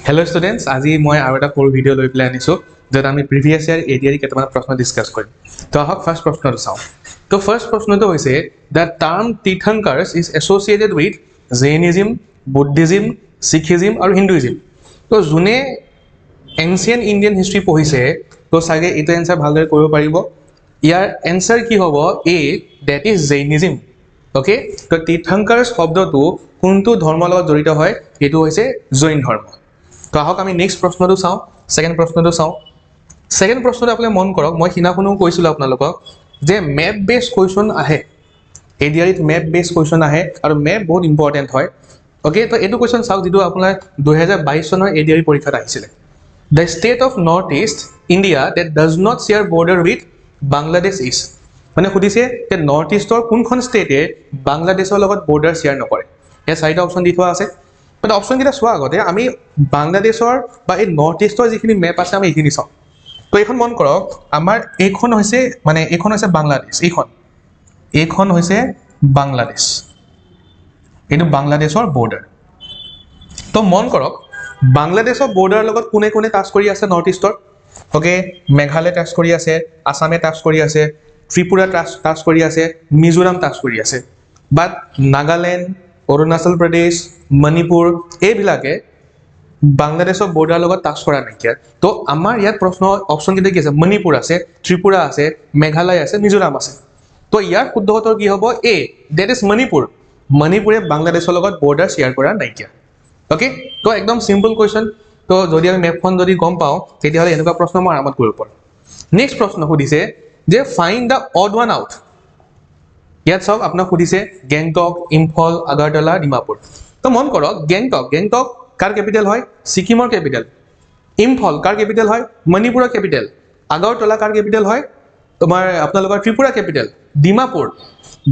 Hello students, আজি মই আৰু এটা সৰু ভিডিও লৈ পেলাই আনিছো যত আমি প্ৰিভিয়াস ইয়াৰ এডিআৰ কেইটামান প্ৰশ্ন ডিসকাস কৰিম তো আহক ফাৰ্স্ট প্ৰশ্নটো চাওঁ তো ফাৰ্স্ট প্ৰশ্নটো হৈছে the term Tirthankaras is associated with Jainism Buddhism Sikhism আৰু হিন্দুইজম তো যোনে এনচিয়েন্ট ইণ্ডিয়ান হিষ্ট্ৰী পঢ়িছে তো চাগে এইটো এনসাৰ ভালদৰে কৰিব পাৰিব ইয়াৰ এনসাৰ কি হ'ব এ দ্যাট ইজ জৈনিজম ওকে তো তীৰ্থংকাৰছ শব্দটো কোনটো ধৰ্মৰ লগত জড়িত হয় এটো হৈছে জৈন ধৰ্ম তো আহক আমি নেক্সট প্ৰশ্নটো চাওঁ সেকেন্ড প্ৰশ্নটো চাওঁ সেকেন্ড প্ৰশ্নটো আপুনি মন কৰক মই হিনাখনো কৈছিল আপোনালোকক যে মেপ বেস কোৱেশ্চন আহে এডিআৰিত মেপ বেস কোৱেশ্চন আহে আৰু মেপ বহুত ইম্পৰ্টেন্ট হয় ওকে তো এটো কোৱেশ্চন চাওক যেটো আপোনাৰ 2022 চনৰ এডিআৰি পৰীক্ষাত আহিছিল The state of Northeast India that does not share border with Bangladesh is মানে খুদিছে যে নৰ্থ ইষ্টৰ কোনখন ষ্টেটে বাংলাদেশৰ লগত বৰ্ডাৰ শেয়াৰ নকৰে এই চাৰিটা অপচন দি থোৱা আছে বাট অপচন কেইটা চোৱা আগতে আমি বাংলাদেশৰ বা এই নৰ্থ ইষ্টৰ যিখিনি মেপ আছে আমি এইখিনি চাওঁ তো এইখন মন কৰক আমাৰ এইখন হৈছে মানে এইখন হৈছে বাংলাদেশ এইখন হৈছে বাংলাদেশ এইটো বাংলাদেশৰ বৰ্ডাৰ তো মন কৰক বাংলাদেশৰ বৰ্ডাৰ লগত কোনে কোনে টাচ কৰি আছে নৰ্থ ইষ্টৰ ওকে মেঘালয় টাচ কৰি আছে আসামে টাচ কৰি আছে ত্ৰিপুৰা টাচ কৰি আছে মিজোৰাম টাচ কৰি আছে বাট নাগালেণ্ড অৰুণাচল প্ৰদেশ মণিপুৰ এইবিলাকে বাংলাদেশৰ বৰ্ডাৰ লগত টাচ কৰা নাইকিয়া তো আমাৰ ইয়াত প্ৰশ্ন অপচন কেইটা কি আছে মণিপুৰ আছে ত্ৰিপুৰা আছে মেঘালয় আছে মিজোৰাম আছে তো ইয়াৰ শুদ্ধ উত্তৰ কি হ'ব এ দ্যাট ইজ মণিপুৰে বাংলাদেশৰ লগত বৰ্ডাৰ শেয়াৰ কৰা নাইকিয়া ওকে তো একদম সিম্পল কোৱেশ্চন তো যদি আমি মেপখন যদি গম পাওঁ তেতিয়াহ'লে এনেকুৱা প্ৰশ্ন মই আৰামত কৰিব পাৰোঁ নেক্সট প্ৰশ্ন সুধিছে যে find the odd one out ইয়াত চাওক আপোনাক সুধিছে গেংটক ইম্ফল আগৰতলা ডিমাপুৰ তো মন কৰক গেংটক কাৰ কেপিটেল হয় ছিকিমৰ কেপিটেল ইম্ফল কাৰ কেপিটেল হয় মণিপুৰৰ কেপিটেল আগৰতলা কাৰ কেপিটেল হয় তোমাৰ আপোনালোকৰ ত্ৰিপুৰা কেপিটেল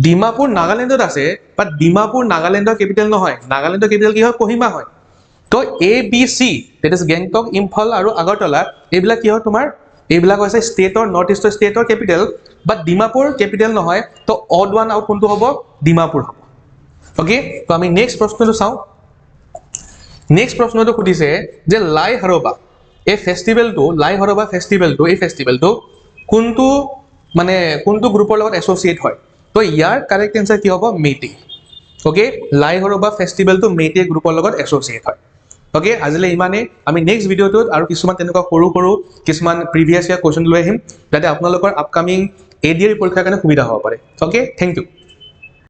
ডিমাপুৰ নাগালেণ্ডত আছে বাট ডিমাপুৰ নাগালেণ্ডৰ কেপিটেল নহয় নাগালেণ্ডৰ কেপিটেল কি হয় কোহিমা হয় তো A B C that is Gangtok Imphal আৰু আগৰতলা এইবিলাক কি হয় তোমাৰ এইবিলাক হৈছে ষ্টেটৰ নৰ্থ ইষ্টৰ ষ্টেটৰ কেপিটেল বাট ডিমাপুৰ কেপিটেল নহয় তো অড ওৱান আউট কোনটো হ'ব ডিমাপুৰ হ'ব ওকে তো আমি নেক্সট প্ৰশ্নটো চাওঁ নেক্সট প্ৰশ্নটো সুধিছে যে লাই হৰবা এই ফেষ্টিভেলটো এই ফেষ্টিভেলটো কোনটো গ্ৰুপৰ লগত এছ'চিয়েট হয় তো ইয়াৰ কাৰেক্ট এনসাৰ কি হ'ব মেইটেই ওকে লাই হৰবা ফেষ্টিভেলটো মেইটেই গ্ৰুপৰ লগত এছ'চিয়েট হয় ওকে আজিলে ইমানে আমি নেক্সট ভিডিওটোত আৰু কিছুমান তেনেকুৱা সৰু কিছুমান প্ৰিভিয়াছ ইয়াৰ কোৱেশ্চন লৈ আহিম যাতে আপোনালোকৰ আপকামিং এডিআৰি পৰীক্ষাৰ কাৰণে সুবিধা হ'ব পাৰে ওকে থেংক ইউ